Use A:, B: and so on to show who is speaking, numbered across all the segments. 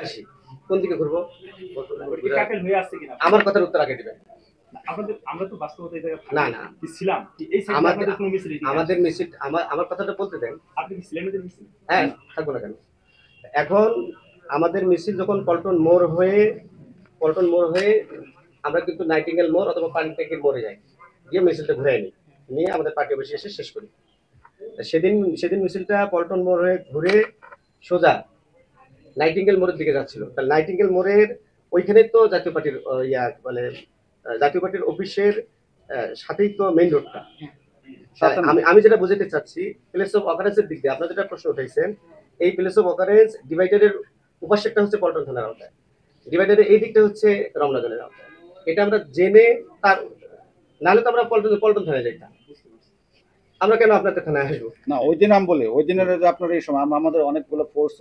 A: বেশি, কোন দিকে ঘুরবো?
B: কি কাকেল হয়ে আসছে কিনা
A: আমার কথার উত্তর আগে দিবেন।
B: আমরা তো বাস্তবতা এই জায়গায়
A: না না,
B: কি ছিলাম কি এই সাইডে
A: আমাদের
B: আপনাদের কোনো মিছিল
A: আমাদের মিছিল, আমার কথাটা বলতে দেন।
B: আপনি কি ছিলেন ওদের মিছিল?
A: হ্যাঁ, থাকবো না কেন? এখন আমাদের মিছিল যখন পল্টন মোড় হয়ে আমরা কিন্তু নাইটিঙ্গেল মোড় অথবা পানি ট্যাঙ্কির মোড়ে যাই, গিয়ে মিছিলটা ঘুরে নিই, নিয়ে আমাদের পার্টি অফিসে এসে শেষ করি। সেদিন মিছিলটা পল্টন মোড় হয়ে ঘুরে সোজা নাইটিঙ্গেল মোড়ের দিকে যাচ্ছিল। তাহলে নাইটিঙ্গেল মোড়ের ওইখানে তো জাতীয় পার্টির জাতীয় পার্টির অফিসের সাথেই তো মেইন রোডটা। আমি যেটা বুঝাতে চাচ্ছি, প্লেস অফ অকারেন্সের দিক দিয়ে আপনার যেটা প্রশ্ন উঠাইছেন, এই প্লেস অফ অকারেন্স ডিভাইডারের উপাসেরটা হচ্ছে পল্টন থানার আওতায়, ডিভাইডারের এই দিকটা হচ্ছে রমনাজনের আওতায়। এটা আমরা জেনে তার, নাহলে তো আমরা পল্টন থানায় যাইতাম। আমরা কেন আপনাদের থানায় আসবো?
C: না, ওই দিন আমি বলি, ওই দিনের যে আপনার এই সময় আমাদের অনেকগুলো ফোর্স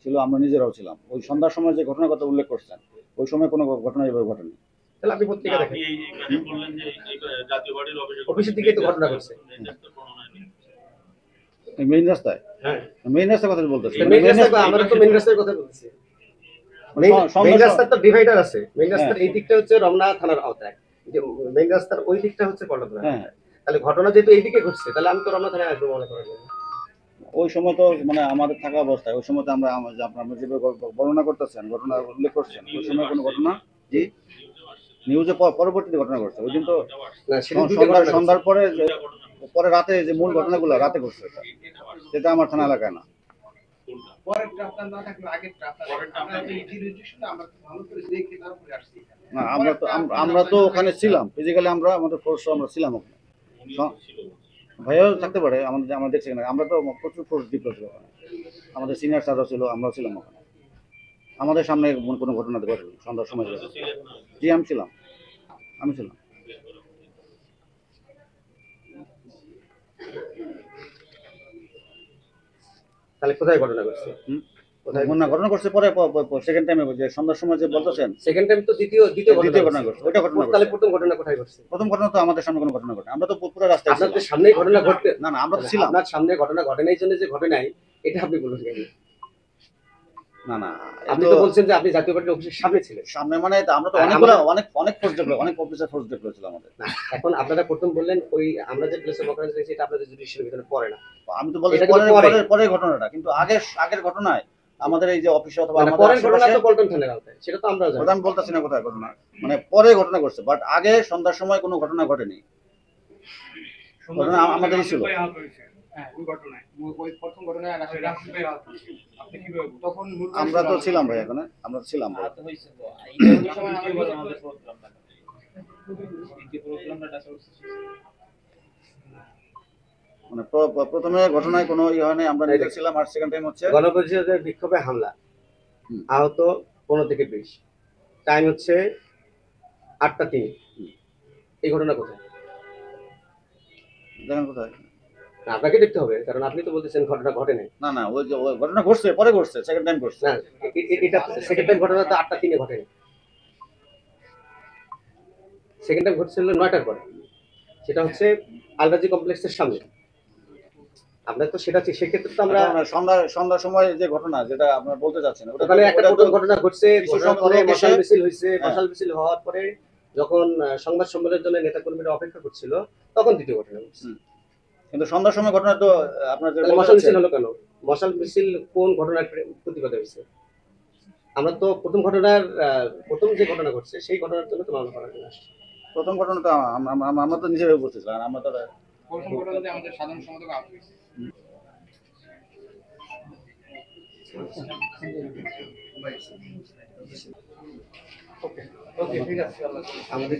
C: ছিল, আমরা নিজেরাও ছিলাম। ওই সন্ধ্যার সময় যে ঘটনার কথা উল্লেখ করছেন, ওই সময় কোনো ঘটনা এভাবে ঘটেনি।
A: তাহলে আপনি পত্রিকা দেখেন,
D: আপনি এইখানে বললেন যে জাতীয় পার্টির
A: অফিসের দিকেই তো ঘটনা ঘটছে।
C: মেইন রাস্তায়,
A: হ্যাঁ,
C: মেইন রাস্তার কথা বলতেছি।
A: মেইন রাস্তায় আমরা তো মেইন রাস্তার কথা বলছি। মেইন রাস্তার তো ডিভাইডার আছে। মেইন রাস্তার এই দিকটা হচ্ছে রমনা থানার আওতায়, যে মেইন রাস্তার ওই দিকটা হচ্ছে পল্টন থানার আওতায়। তাহলে ঘটনা যেহেতু এইদিকে ঘটছে, তাহলে আমি তো রমনা থানায় আসবো মনে করেন।
C: ওই সময় তো মানে আমাদের থাকা অবস্থায়, ওই সময় তো আপনারা যেভাবে বর্ণনা করতেছেন, ঘটনা উল্লেখ করছেন, ওই সময় কোনো ঘটনা জি নিউজে পরবর্তীতে ঘটনা ঘটছে। ওই দিন তো
A: না, সেদিন দুইটা ঘটনা ঘটছে।
C: সন্ধ্যার পরে রাতে যে মূল ঘটনাগুলো রাতে ঘটছে, সেটা আমার থানা এলাকায় না। না, আমরা তো ওখানে ছিলাম ফিজিক্যালি, আমাদের ফোর্স আমরা ছিলাম ওখানে। ভাইয়াও থাকতে পারে, আমরা দেখছি না, আমরা তো প্রচুর ফোর্স ডিপ্লয় ছিল ওখানে। আমাদের সিনিয়র স্যারও ছিল, আমরাও ছিলাম ওখানে। আমাদের সামনে কোনো ঘটনা ঘটেনি সন্ধ্যার সময়। জি আমি ছিলাম।
A: তাহলে কোথায় ঘটনা ঘটছে?
C: ঘটনা ঘটছে পরে সেকেন্ড টাইমে, যে সন্ধ্যার সময় যে বলতেছেন
A: সেকেন্ড টাইম তো দ্বিতীয়
C: ঘটনা ঘটছে, ওইটা ঘটনা
A: তাহলে প্রথম ঘটনা কোথায় ঘটছে?
C: প্রথম ঘটনা তো আমাদের সামনে কোনো ঘটনা ঘটে, আমরা তো পুরো রাস্তায় ছিলাম।
A: আপনাদের সামনেই ঘটনা ঘটতে,
C: না না, আমরা তো ছিলাম।
A: আপনার সামনে ঘটনা ঘটে নাই জন্য যে ঘটে নাই এটা আপনি বলুন কেন?
C: না না,
A: আপনি তো বলছেন যে আপনি জাতীয় পার্টির অফিসের সামনে ছিলেন।
C: সামনে মানে আমরা তো অনেক ফোর্স ডেভেলপ, অনেক অফিসার ফোর্স ডেভেলপ ছিল আমাদের।
A: এখন আপনারা প্রথম বললেন ওই আমরা যে প্লেসে অকারেন্স দেখছি এটা আপনাদের জুডিশিয়াল ভিতরে পড়ে না।
C: আমি তো বলছি পরে ঘটনাটা, কিন্তু আগের ঘটনায় আমাদের এই যে অফিসে অথবা আমাদের
A: পরের ঘটনা তো পল্টন থানার আওতায়, সেটা তো আমরা জানি।
C: আমি বলতেছি না কোথায় ঘটনা, মানে পরে ঘটনা ঘটছে, বাট আগে সন্ধ্যার সময় কোনো ঘটনা ঘটেনি। ঘটনা আমাদেরই ছিল। আমরা তো ছিলাম ভাই, এখানে আমরা ছিলাম। মানে প্রথমে ঘটনায় কোনো হয় নাই, আমরা দেখছিলাম। আর সেকেন্ড টাইম হচ্ছে
A: গণপরিষদের বিক্ষোভে হামলা, আহত 15 থেকে 20, টাইম হচ্ছে 8টা 3। এই ঘটনা কোথায়
C: দেখেন কোথায়?
A: আপনাকে দেখতে হবে, কারণ আপনি তো বলতেছেন ঘটনা ঘটে নাই।
C: না না, ওই ঘটনা ঘটছে, পরে ঘটছে, সেকেন্ড টাইম ঘটছে।
A: না, এটা সেকেন্ড টাইম ঘটনা তো 8টা 3 ঘটেনি। সেকেন্ড টাইম ঘটছিল 9টার পরে, সেটা হচ্ছে আলবাজি কমপ্লেক্সের সামনে। আমরা তো সেক্ষেত্রে তো আমরা
C: সন্ধ্যার সময় যে ঘটনা, যেটা আপনারা বলতে চাচ্ছেন,
A: ওখানে একটা প্রথম ঘটনা ঘটছে, ঘটনার পরে মশাল মিছিল হয়েছে। মশাল মিছিল হওয়ার পরে যখন সংবাদ সম্মেলনের জন্য নেতাকর্মীরা অপেক্ষা করছিল, তখন দ্বিতীয় ঘটনা ঘটছে।
C: কিন্তু সন্ধ্যার সময় ঘটনা তো আপনার
A: মশাল মিছিল হলো কেন? মশাল মিছিল কোন ঘটনার প্রতিবাদে হয়েছে? আমরা তো প্রথম যে ঘটনা ঘটছে সেই ঘটনার জন্য তো মামলা করার জন্য আসছি।
C: প্রথম ঘটনা তো আমরা তো নিজেরাই উপস্থিত ছিলাম। আমরা তো
E: প্রথম ঘটনাতে আমাদের সাধারণ সম্পাদক আহত হয়েছে।
A: ওকে, ঠিক আছে। আমাদের